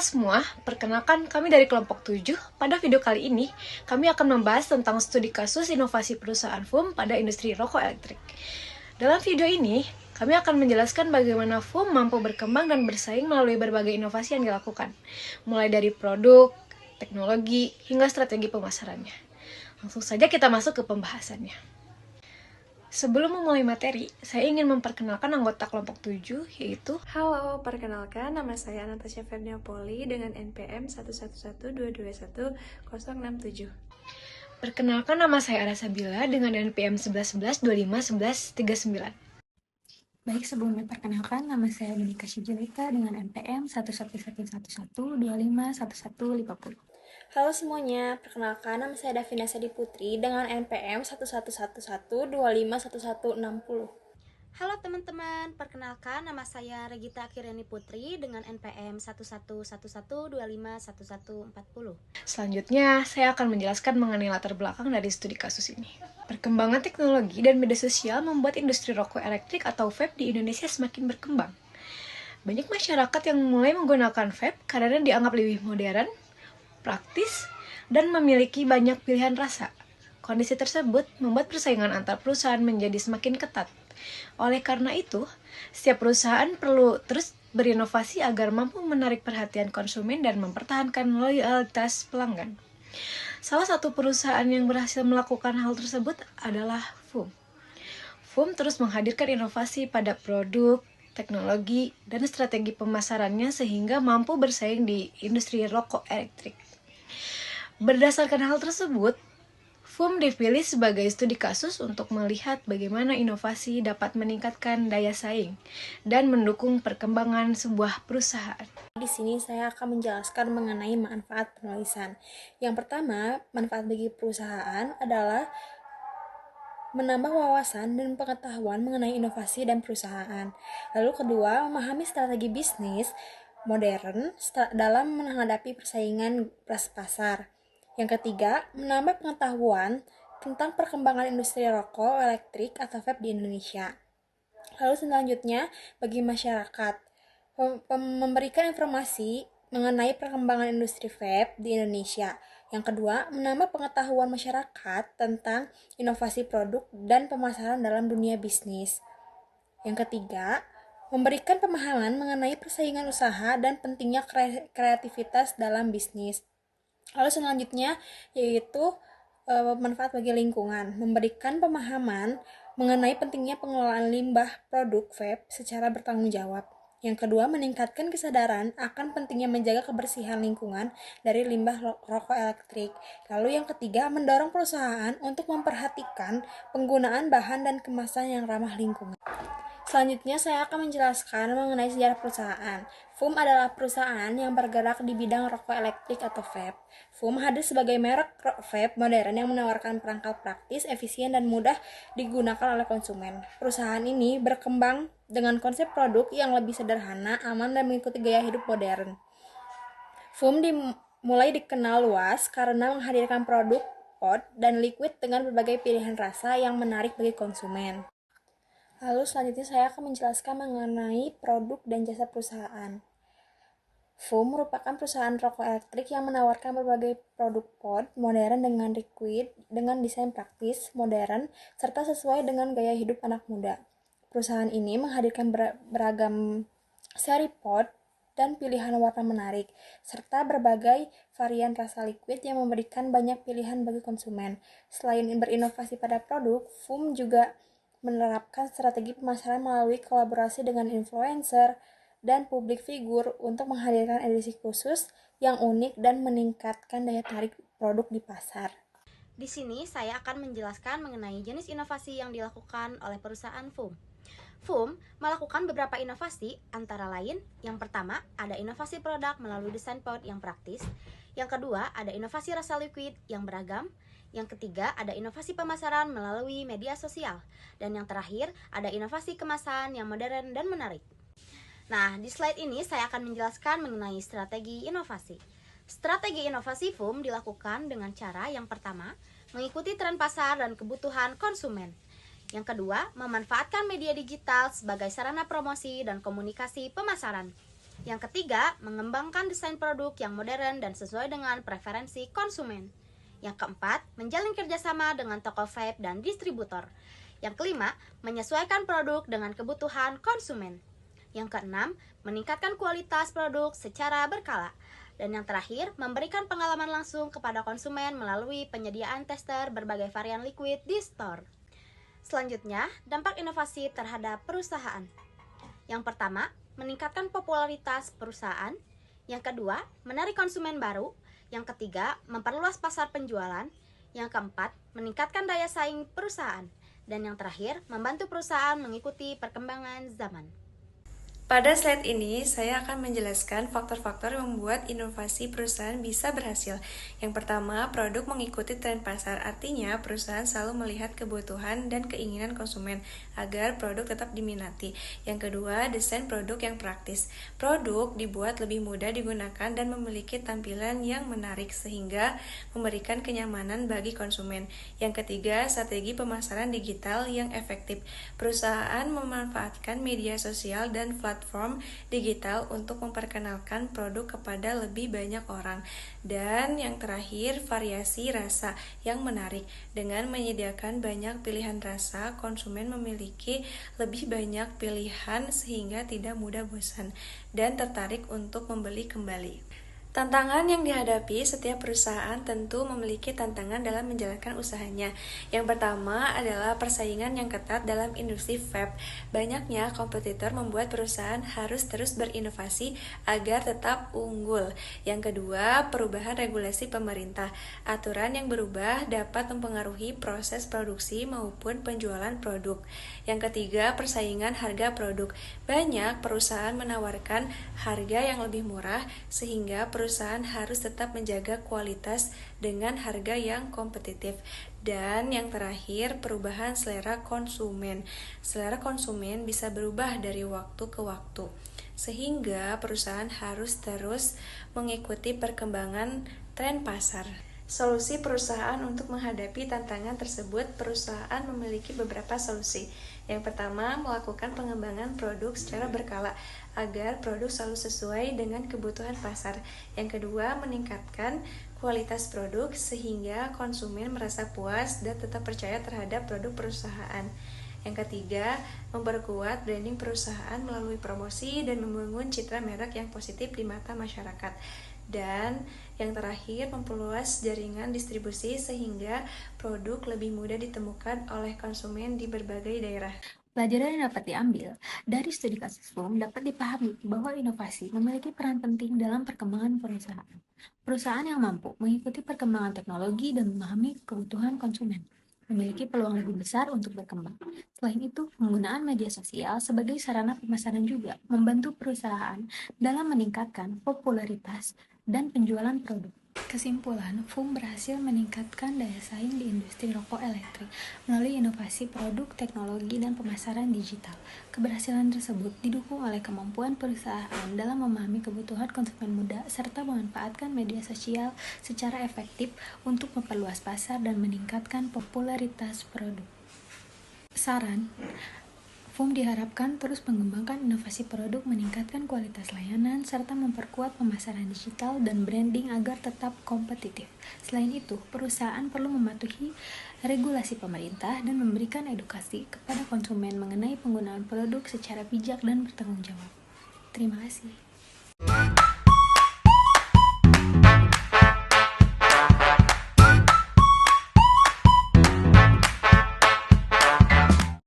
semua, perkenalkan kami dari kelompok 7. Pada video kali ini, kami akan membahas tentang studi kasus inovasi perusahaan FUM pada industri rokok elektrik. Dalam video ini, kami akan menjelaskan bagaimana FUM mampu berkembang dan bersaing melalui berbagai inovasi yang dilakukan, mulai dari produk, teknologi, hingga strategi pemasarannya. Langsung saja kita masuk ke pembahasannya. Sebelum memulai materi, saya ingin memperkenalkan anggota kelompok 7, yaitu Halo, perkenalkan nama saya Natasha Ferniapoli dengan NPM 111221067. Perkenalkan nama saya Ara Sabila dengan NPM 1111251139. Baik, sebelumnya perkenalkan nama saya Monika Sijilita dengan NPM 11111251150. Halo semuanya, perkenalkan nama saya Davina Sadi Putri dengan NPM 1111251160. Halo teman-teman, perkenalkan nama saya Regita Akirani Putri dengan NPM 1111251140. Selanjutnya, saya akan menjelaskan mengenai latar belakang dari studi kasus ini. Perkembangan teknologi dan media sosial membuat industri rokok elektrik atau vape di Indonesia semakin berkembang. Banyak masyarakat yang mulai menggunakan vape karena dianggap lebih modern, praktis, dan memiliki banyak pilihan rasa. Kondisi tersebut membuat persaingan antar perusahaan menjadi semakin ketat. Oleh karena itu, setiap perusahaan perlu terus berinovasi agar mampu menarik perhatian konsumen dan mempertahankan loyalitas pelanggan. Salah satu perusahaan yang berhasil melakukan hal tersebut adalah FUM. FUM terus menghadirkan inovasi pada produk, teknologi, dan strategi pemasarannya sehingga mampu bersaing di industri rokok elektrik. Berdasarkan hal tersebut, FUM dipilih sebagai studi kasus untuk melihat bagaimana inovasi dapat meningkatkan daya saing dan mendukung perkembangan sebuah perusahaan. Di sini saya akan menjelaskan mengenai manfaat penulisan. Yang pertama, manfaat bagi perusahaan adalah menambah wawasan dan pengetahuan mengenai inovasi dan perusahaan. Lalu kedua, memahami strategi bisnis modern dalam menghadapi persaingan pasar. Yang ketiga, menambah pengetahuan tentang perkembangan industri rokok elektrik atau vape di Indonesia. Lalu selanjutnya, bagi masyarakat, memberikan informasi mengenai perkembangan industri vape di Indonesia. Yang kedua, menambah pengetahuan masyarakat tentang inovasi produk dan pemasaran dalam dunia bisnis. Yang ketiga, memberikan pemahaman mengenai persaingan usaha dan pentingnya kreativitas dalam bisnis. Lalu selanjutnya yaitu manfaat bagi lingkungan, memberikan pemahaman mengenai pentingnya pengelolaan limbah produk vape secara bertanggung jawab. Yang kedua, meningkatkan kesadaran akan pentingnya menjaga kebersihan lingkungan dari limbah rokok elektrik. Lalu yang ketiga, mendorong perusahaan untuk memperhatikan penggunaan bahan dan kemasan yang ramah lingkungan. Selanjutnya saya akan menjelaskan mengenai sejarah perusahaan. FUM adalah perusahaan yang bergerak di bidang rokok elektrik atau vape. FUM hadir sebagai merek vape modern yang menawarkan perangkat praktis, efisien, dan mudah digunakan oleh konsumen. Perusahaan ini berkembang dengan konsep produk yang lebih sederhana, aman, dan mengikuti gaya hidup modern. FUM mulai dikenal luas karena menghadirkan produk pod dan liquid dengan berbagai pilihan rasa yang menarik bagi konsumen. Lalu selanjutnya saya akan menjelaskan mengenai produk dan jasa perusahaan. FUM merupakan perusahaan rokok elektrik yang menawarkan berbagai produk pod modern dengan liquid, dengan desain praktis, modern, serta sesuai dengan gaya hidup anak muda. Perusahaan ini menghadirkan beragam seri pod dan pilihan warna menarik, serta berbagai varian rasa liquid yang memberikan banyak pilihan bagi konsumen. Selain berinovasi pada produk, FUM juga menerapkan strategi pemasaran melalui kolaborasi dengan influencer dan publik figur untuk menghadirkan edisi khusus yang unik dan meningkatkan daya tarik produk di pasar. Di sini saya akan menjelaskan mengenai jenis inovasi yang dilakukan oleh perusahaan FUM. FUM melakukan beberapa inovasi, antara lain, yang pertama ada inovasi produk melalui desain pod yang praktis, yang kedua ada inovasi rasa liquid yang beragam, yang ketiga, ada inovasi pemasaran melalui media sosial. Dan yang terakhir, ada inovasi kemasan yang modern dan menarik. Nah, di slide ini saya akan menjelaskan mengenai strategi inovasi. Strategi inovasi FUM dilakukan dengan cara yang pertama, mengikuti tren pasar dan kebutuhan konsumen. Yang kedua, memanfaatkan media digital sebagai sarana promosi dan komunikasi pemasaran. Yang ketiga, mengembangkan desain produk yang modern dan sesuai dengan preferensi konsumen. Yang keempat, menjalin kerjasama dengan toko vape dan distributor. Yang kelima, menyesuaikan produk dengan kebutuhan konsumen. Yang keenam, meningkatkan kualitas produk secara berkala. Dan yang terakhir, memberikan pengalaman langsung kepada konsumen melalui penyediaan tester berbagai varian liquid di store. Selanjutnya, dampak inovasi terhadap perusahaan. Yang pertama, meningkatkan popularitas perusahaan. Yang kedua, menarik konsumen baru. Yang ketiga, memperluas pasar penjualan. Yang keempat, meningkatkan daya saing perusahaan. Dan yang terakhir, membantu perusahaan mengikuti perkembangan zaman. Pada slide ini, saya akan menjelaskan faktor-faktor yang membuat inovasi perusahaan bisa berhasil. Yang pertama, produk mengikuti tren pasar. Artinya, perusahaan selalu melihat kebutuhan dan keinginan konsumen agar produk tetap diminati. Yang kedua, desain produk yang praktis. Produk dibuat lebih mudah digunakan dan memiliki tampilan yang menarik sehingga memberikan kenyamanan bagi konsumen. Yang ketiga, strategi pemasaran digital yang efektif. Perusahaan memanfaatkan media sosial dan platform digital untuk memperkenalkan produk kepada lebih banyak orang. Dan yang terakhir, variasi rasa yang menarik. Dengan menyediakan banyak pilihan rasa, konsumen memiliki lebih banyak pilihan sehingga tidak mudah bosan dan tertarik untuk membeli kembali. Tantangan yang dihadapi setiap perusahaan tentu memiliki tantangan dalam menjalankan usahanya. Yang pertama adalah persaingan yang ketat dalam industri vape. Banyaknya kompetitor membuat perusahaan harus terus berinovasi agar tetap unggul. Yang kedua, perubahan regulasi pemerintah. Aturan yang berubah dapat mempengaruhi proses produksi maupun penjualan produk. Yang ketiga, persaingan harga produk. Banyak perusahaan menawarkan harga yang lebih murah sehingga perusahaan harus tetap menjaga kualitas dengan harga yang kompetitif. Dan yang terakhir, perubahan selera konsumen. Selera konsumen bisa berubah dari waktu ke waktu, sehingga perusahaan harus terus mengikuti perkembangan tren pasar. Solusi perusahaan untuk menghadapi tantangan tersebut, perusahaan memiliki beberapa solusi. Yang pertama, melakukan pengembangan produk secara berkala agar produk selalu sesuai dengan kebutuhan pasar. Yang kedua, meningkatkan kualitas produk sehingga konsumen merasa puas dan tetap percaya terhadap produk perusahaan. Yang ketiga, memperkuat branding perusahaan melalui promosi dan membangun citra merek yang positif di mata masyarakat. Dan yang terakhir, memperluas jaringan distribusi sehingga produk lebih mudah ditemukan oleh konsumen di berbagai daerah. Pelajaran yang dapat diambil dari studi kasus FUM dapat dipahami bahwa inovasi memiliki peran penting dalam perkembangan perusahaan. Perusahaan yang mampu mengikuti perkembangan teknologi dan memahami kebutuhan konsumen memiliki peluang lebih besar untuk berkembang. Selain itu, penggunaan media sosial sebagai sarana pemasaran juga membantu perusahaan dalam meningkatkan popularitas dan penjualan produk. Kesimpulan, FUM berhasil meningkatkan daya saing di industri rokok elektrik melalui inovasi produk, teknologi, dan pemasaran digital. Keberhasilan tersebut didukung oleh kemampuan perusahaan dalam memahami kebutuhan konsumen muda serta memanfaatkan media sosial secara efektif untuk memperluas pasar dan meningkatkan popularitas produk. Saran, FUM diharapkan terus mengembangkan inovasi produk, meningkatkan kualitas layanan, serta memperkuat pemasaran digital dan branding agar tetap kompetitif. Selain itu, perusahaan perlu mematuhi regulasi pemerintah dan memberikan edukasi kepada konsumen mengenai penggunaan produk secara bijak dan bertanggung jawab. Terima kasih.